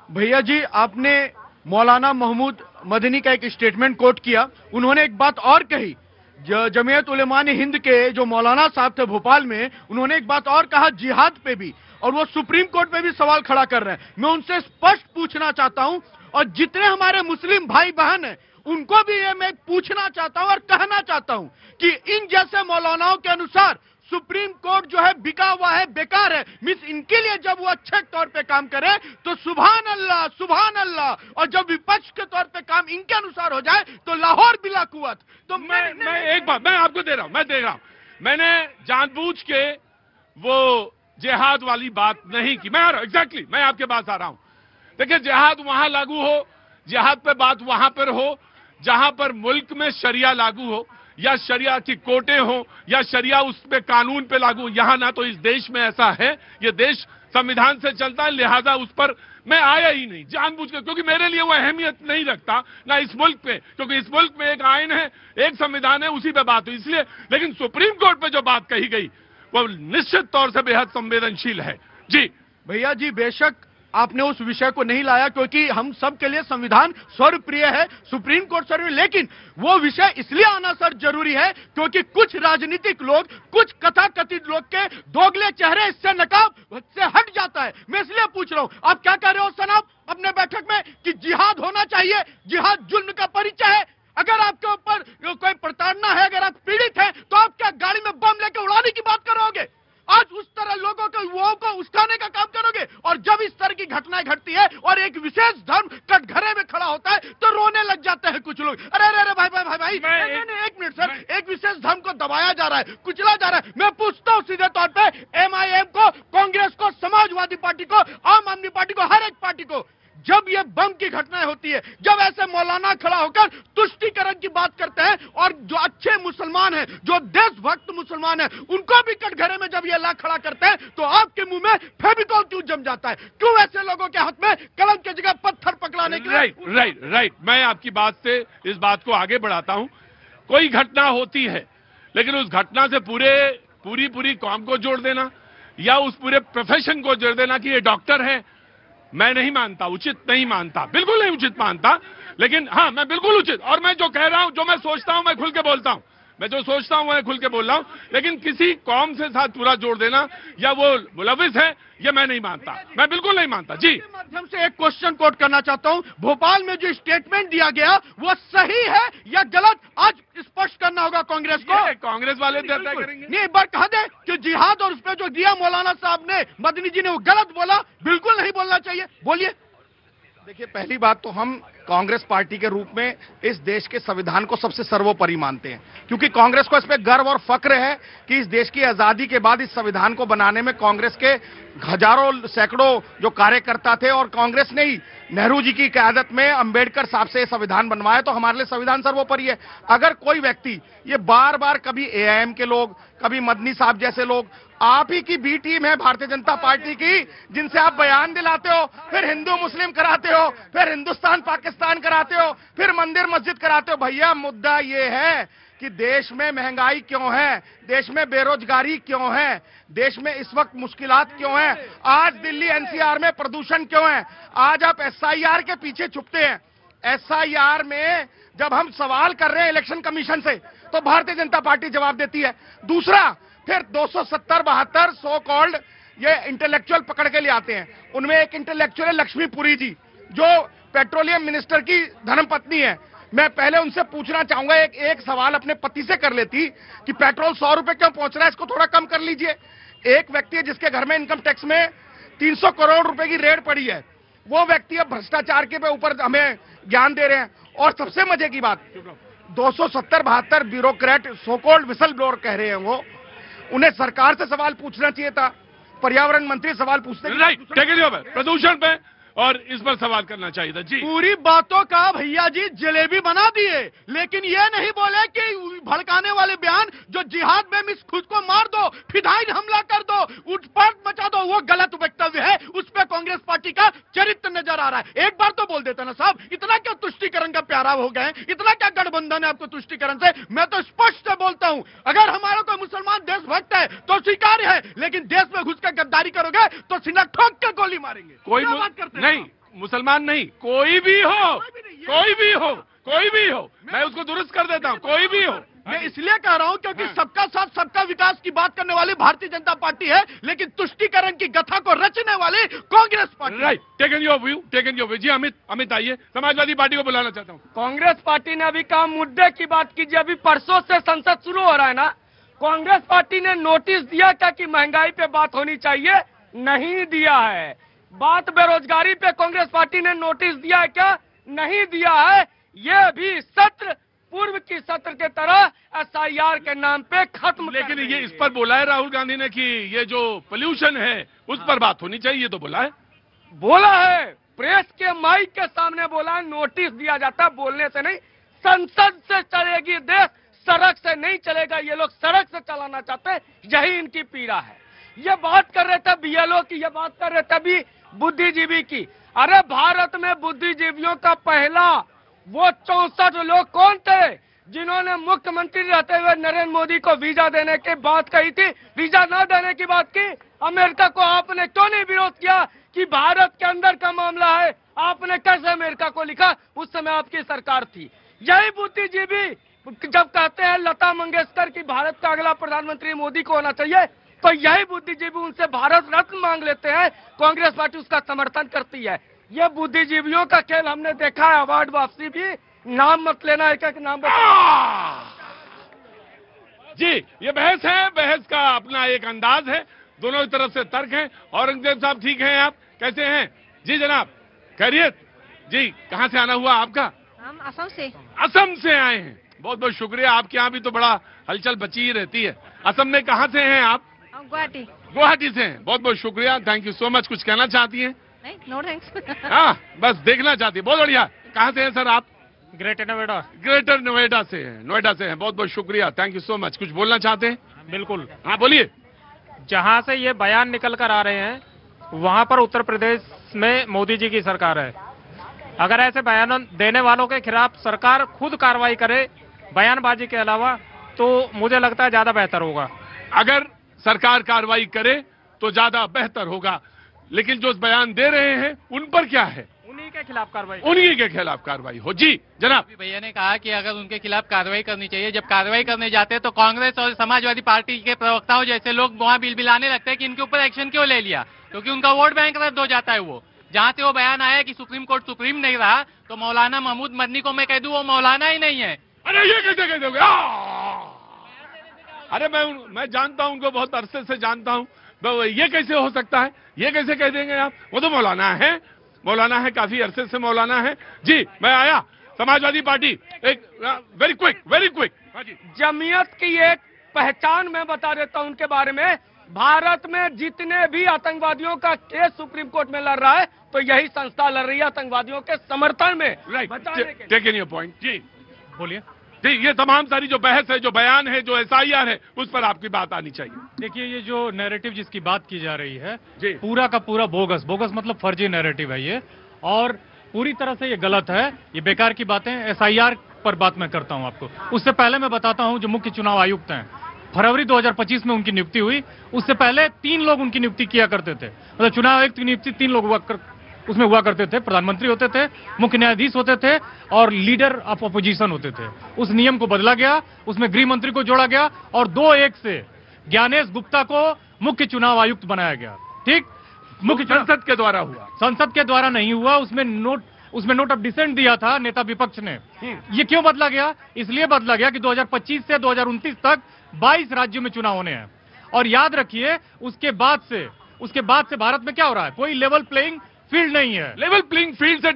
भैया जी, आपने मौलाना महमूद मदनी का एक स्टेटमेंट कोट किया। उन्होंने एक बात और कही, जमीयत उलेमा हिंद के जो मौलाना साहब थे भोपाल में, उन्होंने एक बात और कहा जिहाद पे भी, और वो सुप्रीम कोर्ट पे भी सवाल खड़ा कर रहे हैं। मैं उनसे स्पष्ट पूछना चाहता हूं, और जितने हमारे मुस्लिम भाई बहन हैं उनको भी ये मैं पूछना चाहता हूं और कहना चाहता हूं कि इन जैसे मौलानाओं के अनुसार सुप्रीम कोर्ट जो है बिका हुआ है, बेकार है। मिस इनके लिए जब वो अच्छे तौर पे काम करे तो सुभान अल्लाह, सुभान अल्लाह, और जब विपक्ष के तौर पे काम इनके अनुसार हो जाए तो लाहौर बिला कुवत। तो मैं एक बात मैं आपको दे रहा हूं, मैं दे रहा हूं। मैंने जानबूझ के वो जिहाद वाली बात नहीं की। मैं आ रहा हूं, एग्जैक्टली मैं आपके पास आ रहा हूं। देखिए, जिहाद वहां लागू हो, जिहाद पे बात वहां पर हो जहां पर मुल्क में शरिया लागू हो, या शरिया की कोर्टें हो, या शरिया उस पे कानून पे लागू। यहां ना तो इस देश में ऐसा है, ये देश संविधान से चलता है, लिहाजा उस पर मैं आया ही नहीं जानबूझ कर, क्योंकि मेरे लिए वो अहमियत नहीं रखता ना इस मुल्क पे, क्योंकि इस मुल्क में एक आइन है, एक संविधान है, उसी पे बात हुई इसलिए। लेकिन सुप्रीम कोर्ट पे जो बात कही गई वो निश्चित तौर से बेहद संवेदनशील है। जी भैया जी, बेशक आपने उस विषय को नहीं लाया, क्योंकि हम सब के लिए संविधान सर्वप्रिय है, सुप्रीम कोर्ट सर्व, लेकिन वो विषय इसलिए आना सर जरूरी है क्योंकि कुछ राजनीतिक लोग, कुछ कथाकथित लोग के दोगले चेहरे इससे नकाब से हट जाता है। मैं इसलिए पूछ रहा हूं, आप क्या कह रहे हो सनाब अपने बैठक में कि जिहाद होना चाहिए, जिहाद जुल्म का परिचय है। अगर आपके ऊपर कोई प्रताड़ना है, अगर आप पीड़ित हैं, तो आप क्या गाड़ी में बम लेकर उड़ाने की बात करोगे? आज उस तरह लोगों को, युवाओं को उस्काने का काम करोगे? और जब इस तरह की घटनाएं घटती है और एक विशेष धर्म कटघरे में खड़ा होता है तो रोने लग जाते हैं कुछ लोग। अरे अरे अरे भाई भाई भाई भाई, नहीं, एक मिनट सर, एक विशेष धर्म को दबाया जा रहा है, कुचला जा रहा है। मैं पूछता हूं सीधे तौर पे, एमआईएम को, कांग्रेस को, समाजवादी पार्टी को, आम आदमी पार्टी को, हर एक पार्टी को, जब ये बम की घटनाएं होती है, जब ऐसे मौलाना खड़ा होकर तुष्टीकरण की बात करते हैं, और जो अच्छे मुसलमान हैं, जो देशभक्त मुसलमान हैं, उनको भी कटघरे में जब ये ला खड़ा करते हैं, तो आपके मुंह में फेविकॉल क्यों जम जाता है? क्यों ऐसे लोगों के हाथ में कलम की जगह पत्थर पकड़ाने के लिए? राइट मैं आपकी बात से इस बात को आगे बढ़ाता हूं। कोई घटना होती है, लेकिन उस घटना से पूरी कौम को जोड़ देना, या उस पूरे प्रोफेशन को जोड़ देना कि ये डॉक्टर है, मैं नहीं मानता, उचित नहीं मानता, बिल्कुल नहीं उचित मानता। लेकिन हाँ, मैं बिल्कुल उचित, और मैं जो कह रहा हूं, जो मैं सोचता हूं, मैं खुल के बोलता हूं, मैं जो सोचता हूं मैं खुल के बोल रहा हूं। लेकिन किसी कौम से साथ पूरा जोड़ देना, या वो मुलविस है, ये मैं नहीं मानता, मैं बिल्कुल नहीं मानता। जी माध्यम से एक क्वेश्चन कोट करना चाहता हूं, भोपाल में जो स्टेटमेंट दिया गया वो सही है या गलत, आज स्पष्ट करना होगा कांग्रेस को। कांग्रेस वाले तय करेंगे। नहीं, एक बार कह दे कि जिहाद और उस पर जो दिया मौलाना साहब ने, मदनी जी ने, वो गलत बोला, बिल्कुल नहीं बोलना चाहिए। बोलिए। देखिए, पहली बात तो हम कांग्रेस पार्टी के रूप में इस देश के संविधान को सबसे सर्वोपरि मानते हैं, क्योंकि कांग्रेस को इस पे गर्व और फक्र है कि इस देश की आजादी के बाद इस संविधान को बनाने में कांग्रेस के हजारों सैकड़ों जो कार्यकर्ता थे, और कांग्रेस ने ही नेहरू जी की क़यादत में अंबेडकर साहब से संविधान बनवाया, तो हमारे लिए संविधान सर्वोपरि है। अगर कोई व्यक्ति ये बार बार, कभी एआईएम के लोग, कभी मदनी साहब जैसे लोग, आप ही की बी टीम है भारतीय जनता पार्टी की, जिनसे आप बयान दिलाते हो, फिर हिंदू मुस्लिम कराते हो, फिर हिंदुस्तान पाकिस्तान कराते हो, फिर मंदिर मस्जिद कराते हो। भैया, मुद्दा ये है कि देश में महंगाई क्यों है, देश में बेरोजगारी क्यों है, देश में इस वक्त मुश्किलात क्यों हैं, आज दिल्ली एनसीआर में प्रदूषण क्यों है। आज आप एसआईआर के पीछे छुपते हैं। एसआईआर में जब हम सवाल कर रहे हैं इलेक्शन कमीशन से, तो भारतीय जनता पार्टी जवाब देती है। दूसरा, फिर 270-72 सो कॉल्ड ये इंटेलेक्चुअल पकड़ के ले आते हैं। उनमें एक इंटेलेक्चुअल है लक्ष्मीपुरी जी, जो पेट्रोलियम मिनिस्टर की धर्मपत्नी है। मैं पहले उनसे पूछना चाहूंगा, एक सवाल अपने पति से कर लेती कि पेट्रोल 100 रुपए क्यों पहुंच रहा है, इसको थोड़ा कम कर लीजिए। एक व्यक्ति है जिसके घर में इनकम टैक्स में 300 करोड़ रुपए की रेड पड़ी है, वो व्यक्ति अब भ्रष्टाचार के ऊपर हमें ज्ञान दे रहे हैं। और सबसे मजे की बात, 270-72 bureaucrat so called whistle blower कह रहे हैं, वो उन्हें सरकार से सवाल पूछना चाहिए था, पर्यावरण मंत्री सवाल पूछते हैं प्रदूषण पे, और इस पर सवाल करना चाहिए था। जी, पूरी बातों का भैया जी जलेबी बना दिए, लेकिन ये नहीं बोले कि भड़काने वाले बयान, जो जिहाद में मिस खुद को मार दो, फिदाइन हमला कर दो, उत्पात मचा दो, वो गलत वक्तव्य है। उस पर कांग्रेस पार्टी का चरित्र नजर आ रहा है। एक बार तो बोल देता ना साहब, इतना क्या तुष्टीकरण का प्यारा हो गए, इतना क्या गठबंधन है आपको तुष्टीकरण से। मैं तो स्पष्ट से बोलता हूं, अगर हमारा कोई मुसलमान देशभक्त है तो स्वीकार्य है, लेकिन देश में घुसकर गद्दारी करोगे तो सीना ठोक के गोली मारेंगे। कोई बात करते नहीं, मुसलमान नहीं, कोई भी हो, कोई भी हो, कोई भी हो, मैं उसको दुरुस्त कर देता हूं, कोई भी हो। मैं इसलिए कह रहा हूं क्योंकि सबका साथ सबका विकास की बात करने वाली भारतीय जनता पार्टी है, लेकिन तुष्टीकरण की गथा को रचने वाली Congress party. Right, taken your view. जी अमित आइए, समाजवादी पार्टी को बुलाना चाहता हूं। कांग्रेस पार्टी ने अभी कहा मुद्दे की बात कीजिए, अभी परसों से संसद शुरू हो रहा है ना। कांग्रेस पार्टी ने नोटिस दिया क्या कि महंगाई पे बात होनी चाहिए? नहीं दिया है। बात बेरोजगारी पे कांग्रेस पार्टी ने नोटिस दिया है क्या? नहीं दिया है। ये भी सत्र पूर्व की सत्र के तरह SIR के नाम पे खत्म। लेकिन ये इस पर बोला है राहुल गांधी ने कि ये जो पोल्यूशन है उस पर बात होनी चाहिए, तो बोला है प्रेस के माइक के सामने बोला है, नोटिस दिया जाता है, बोलने से नहीं। संसद से चलेगी देश, सड़क से नहीं चलेगा। ये लोग सड़क से चलाना चाहते हैं, यही इनकी पीड़ा है। ये बात कर रहे थे BLO की, ये बात कर रहे थे अभी बुद्धिजीवी की। अरे भारत में बुद्धिजीवियों का पहला वो 64 लोग कौन थे जिन्होंने मुख्यमंत्री रहते हुए नरेंद्र मोदी को वीजा देने की बात कही थी, वीजा न देने की बात की? अमेरिका को आपने क्यों नहीं विरोध किया कि भारत के अंदर का मामला है? आपने कैसे अमेरिका को लिखा? उस समय आपकी सरकार थी। यही बुद्धिजीवी जब कहते हैं लता मंगेशकर की भारत का अगला प्रधानमंत्री मोदी को होना चाहिए, तो यही बुद्धिजीवी उनसे भारत रत्न मांग लेते हैं। कांग्रेस पार्टी उसका समर्थन करती है। ये बुद्धिजीवियों का खेल हमने देखा है। अवार्ड वापसी भी, नाम मत लेना, एक नाम जी। ये बहस है, बहस का अपना एक अंदाज है, दोनों तरफ से तर्क हैं। औरंगजेब साहब ठीक हैं, आप कैसे हैं? जी जनाब, खैरियत जी। कहाँ से आना हुआ आपका? हम असम से। असम से आए हैं, बहुत बहुत शुक्रिया। आपके यहाँ भी तो बड़ा हलचल बची ही रहती है। असम में कहाँ से हैं आप? हम गुवाहाटी। गुवाहाटी से हैं, बहुत बहुत शुक्रिया, थैंक यू सो मच। कुछ कहना चाहती हैं? नहीं, नो थैंक्स। हाँ, बस देखना चाहती है, बहुत बढ़िया। कहाँ से हैं सर आप? ग्रेटर नोएडा। ग्रेटर नोएडा से हैं, नोएडा से हैं, बहुत बहुत शुक्रिया, थैंक यू सो मच। कुछ बोलना चाहते हैं? बिल्कुल। हाँ बोलिए। जहां से ये बयान निकल कर आ रहे हैं वहां पर उत्तर प्रदेश में मोदी जी की सरकार है। अगर ऐसे बयान देने वालों के खिलाफ सरकार खुद कार्रवाई करे बयानबाजी के अलावा, तो मुझे लगता है ज्यादा बेहतर होगा। अगर सरकार कार्रवाई करे तो ज्यादा बेहतर होगा, लेकिन जो बयान दे रहे हैं उन पर क्या है? उन्हीं के खिलाफ कार्रवाई, उन्हीं के खिलाफ कार्रवाई हो। जी जनाब। भैया ने कहा कि अगर उनके खिलाफ कार्रवाई करनी चाहिए। जब कार्रवाई करने जाते हैं तो कांग्रेस और समाजवादी पार्टी के प्रवक्ताओं जैसे लोग वहां बिलबिलाने लगते हैं कि इनके ऊपर एक्शन क्यों ले लिया, क्योंकि उनका वोट बैंक रद्द हो जाता है। वो जहां से वो बयान आया कि सुप्रीम कोर्ट सुप्रीम नहीं रहा, तो मौलाना महमूद मदनी को मैं कह दूं वो मौलाना ही नहीं है। अरे ये कैसे कह दोगे? अरे मैं जानता हूं उनको, बहुत अरसे से जानता हूं। ये कैसे हो सकता है? ये कैसे कह देंगे आप? वो तो मौलाना है, काफी अरसे से मौलाना है। जी मैं आया, समाजवादी पार्टी एक वेरी क्विक। हाँ जी। जमीयत की एक पहचान मैं बता देता हूं उनके बारे में। भारत में जितने भी आतंकवादियों का केस सुप्रीम कोर्ट में लड़ रहा है, तो यही संस्था लड़ रही है आतंकवादियों के समर्थन में। Right, taken your point. जी बोलिए। जी, ये तमाम सारी जो बहस है, जो बयान है, जो SIR है, उस पर आपकी बात आनी चाहिए। देखिए, ये जो नैरेटिव जिसकी बात की जा रही है जी, पूरा का पूरा बोगस मतलब फर्जी नैरेटिव है ये, और पूरी तरह से ये गलत है। ये बेकार की बातें। SIR पर बात मैं करता हूं आपको। उससे पहले मैं बताता हूं जो मुख्य चुनाव आयुक्त हैं, फरवरी 2025 में उनकी नियुक्ति हुई। उससे पहले 3 लोग उनकी नियुक्ति किया करते थे। मतलब चुनाव आयुक्त की नियुक्ति 3 लोग उसमें हुआ करते थे। प्रधानमंत्री होते थे, मुख्य न्यायाधीश होते थे और लीडर ऑफ अपोजिशन होते थे। उस नियम को बदला गया, उसमें गृह मंत्री को जोड़ा गया और 2-1 से ज्ञानेश गुप्ता को मुख्य चुनाव आयुक्त बनाया गया। ठीक, मुख्य संसद के द्वारा हुआ? संसद के द्वारा नहीं हुआ। उसमें नोट ऑफ डिसेंट दिया था नेता विपक्ष ने। ये क्यों बदला गया? इसलिए बदला गया कि 2025 से 2029 तक 22 राज्यों में चुनाव होने हैं। और याद रखिए, उसके बाद से भारत में क्या हो रहा है? कोई लेवल प्लेइंग फील्ड नहीं है। लेवल प्लेइंग फील्ड से